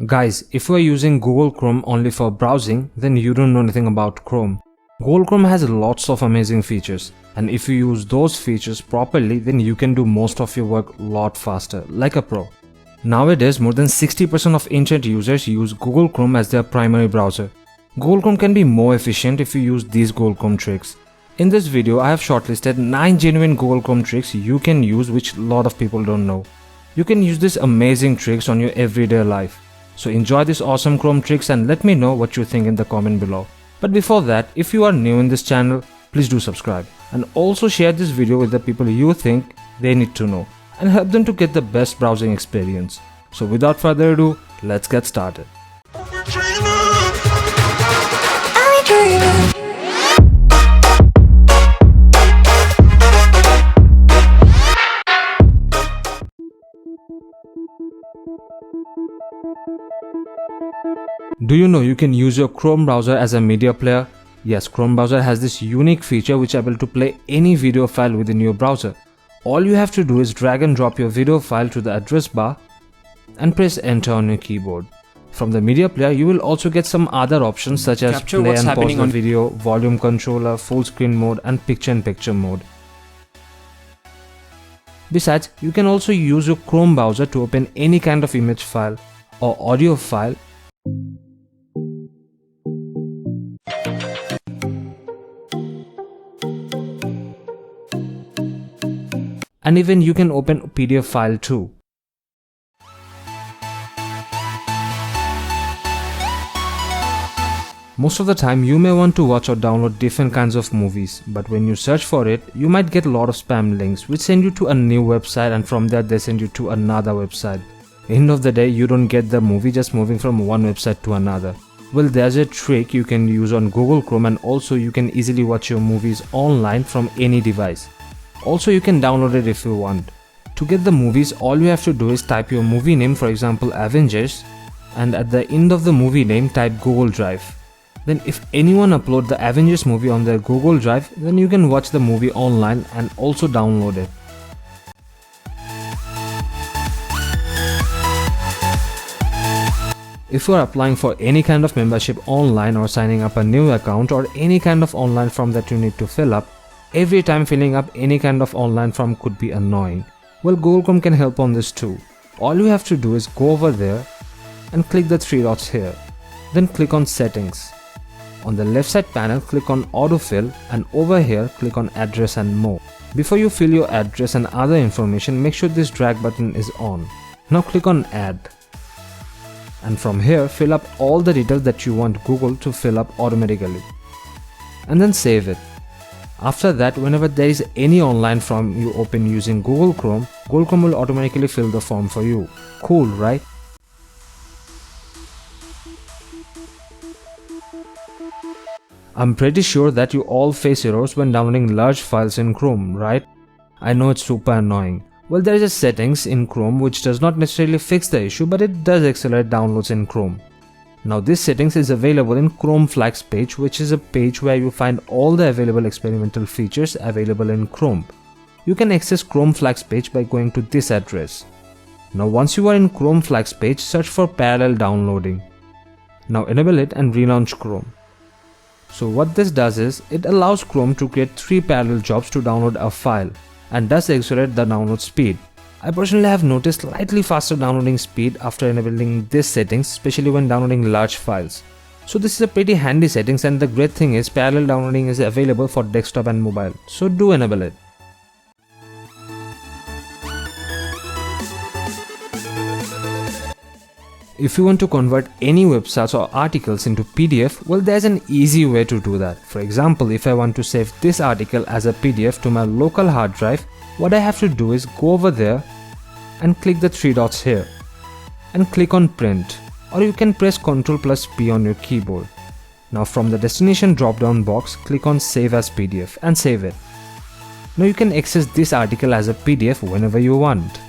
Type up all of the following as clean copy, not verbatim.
Guys, if you are using Google Chrome only for browsing, then you don't know anything about Chrome. Google Chrome has lots of amazing features, and if you use those features properly, then you can do most of your work a lot faster, like a pro. Nowadays, more than 60% of internet users use Google Chrome as their primary browser. Google Chrome can be more efficient if you use these Google Chrome tricks. In this video, I have shortlisted 9 genuine Google Chrome tricks you can use which a lot of people don't know. You can use these amazing tricks on your everyday life. So enjoy these awesome Chrome tricks and let me know what you think in the comment below. But before that, if you are new in this channel, please do subscribe and also share this video with the people you think they need to know and help them to get the best browsing experience. So without further ado, let's get started. Do you know you can use your Chrome browser as a media player? Yes, Chrome browser has this unique feature which is able to play any video file within your browser. All you have to do is drag and drop your video file to the address bar and press enter on your keyboard. From the media player, you will also get some other options such as capture play what's and happening pause on the video, volume controller, full screen mode and picture-in-picture mode. Besides, you can also use your Chrome browser to open any kind of image file or audio file. And even you can open a PDF file too. Most of the time you may want to watch or download different kinds of movies, but when you search for it, you might get a lot of spam links which send you to a new website, and from there they send you to another website. End of the day, you don't get the movie just moving from one website to another. Well, there's a trick you can use on Google Chrome, and also you can easily watch your movies online from any device. Also, you can download it if you want. To get the movies, all you have to do is type your movie name, for example Avengers, and at the end of the movie name type Google Drive. Then if anyone upload the Avengers movie on their Google Drive, then you can watch the movie online and also download it. If you are applying for any kind of membership online or signing up a new account or any kind of online form that you need to fill up, every time filling up any kind of online form could be annoying. Well, Google Chrome can help on this too. All you have to do is go over there and click the 3 dots here. Then click on settings. On the left side panel, click on autofill, and over here click on address and more. Before you fill your address and other information, make sure this drag button is on. Now click on add. And from here fill up all the details that you want Google to fill up automatically. And then save it. After that, whenever there is any online form you open using Google Chrome will automatically fill the form for you. Cool, right? I'm pretty sure that you all face errors when downloading large files in Chrome, right? I know it's super annoying. Well, there is a settings in Chrome which does not necessarily fix the issue, but it does accelerate downloads in Chrome. Now this settings is available in Chrome Flags page, which is a page where you find all the available experimental features available in Chrome. You can access Chrome Flags page by going to this address. Now once you are in Chrome Flags page, search for parallel downloading. Now enable it and relaunch Chrome. So what this does is, it allows Chrome to create 3 parallel jobs to download a file and thus accelerate the download speed. I personally have noticed slightly faster downloading speed after enabling this settings, especially when downloading large files. So this is a pretty handy settings, and the great thing is parallel downloading is available for desktop and mobile, so do enable it. If you want to convert any websites or articles into PDF, well, there's an easy way to do that. For example, if I want to save this article as a PDF to my local hard drive, what I have to do is go over there and click the 3 dots here and click on print, or you can press Ctrl+P on your keyboard. Now from the destination drop down box, click on save as PDF and save it. Now you can access this article as a PDF whenever you want.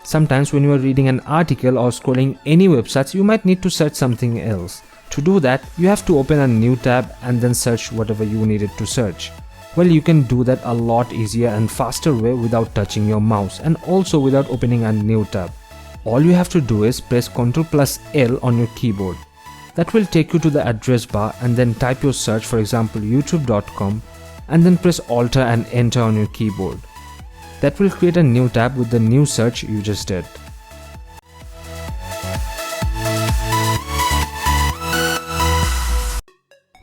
Sometimes when you are reading an article or scrolling any websites, you might need to search something else. To do that, you have to open a new tab and then search whatever you needed to search. Well, you can do that a lot easier and faster way without touching your mouse and also without opening a new tab. All you have to do is press Ctrl+L on your keyboard. That will take you to the address bar and then type your search, for example youtube.com, and then press Alt and Enter on your keyboard. That will create a new tab with the new search you just did.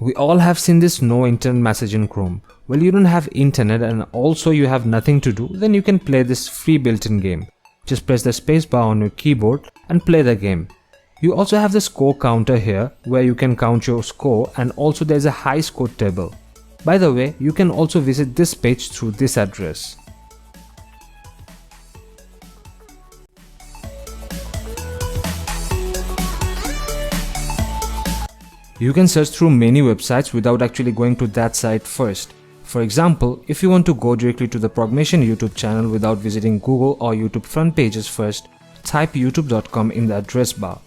We all have seen this no internet message in Chrome. Well, you don't have internet and also you have nothing to do, then you can play this free built-in game. Just press the spacebar on your keyboard and play the game. You also have the score counter here where you can count your score, and also there's a high score table. By the way, you can also visit this page through this address. You can search through many websites without actually going to that site first. For example, if you want to go directly to the Progmation YouTube channel without visiting Google or YouTube front pages first, type youtube.com in the address bar.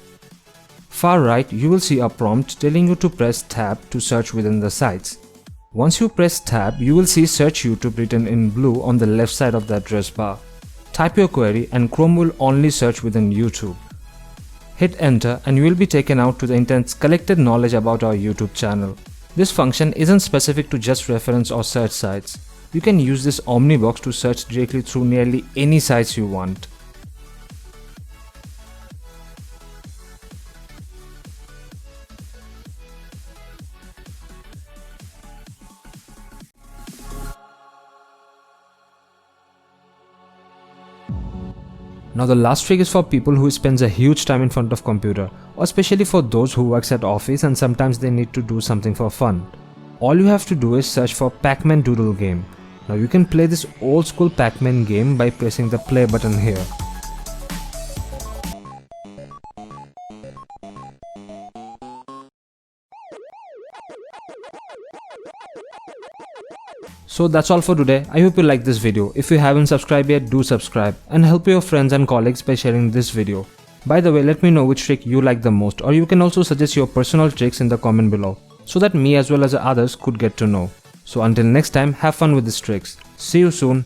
Far right, you will see a prompt telling you to press Tab to search within the sites. Once you press Tab, you will see Search YouTube written in blue on the left side of the address bar. Type your query and Chrome will only search within YouTube. Hit enter and you will be taken out to the internet's collected knowledge about our YouTube channel. This function isn't specific to just reference or search sites. You can use this Omnibox to search directly through nearly any sites you want. Now the last trick is for people who spends a huge time in front of computer, or especially for those who works at office and sometimes they need to do something for fun. All you have to do is search for Pacman doodle game. Now you can play this old school Pacman game by pressing the play button here. So that's all for today. I hope you liked this video. If you haven't subscribed yet, do subscribe and help your friends and colleagues by sharing this video. By the way, let me know which trick you like the most, or you can also suggest your personal tricks in the comment below so that me as well as others could get to know. So until next time, have fun with these tricks. See you soon.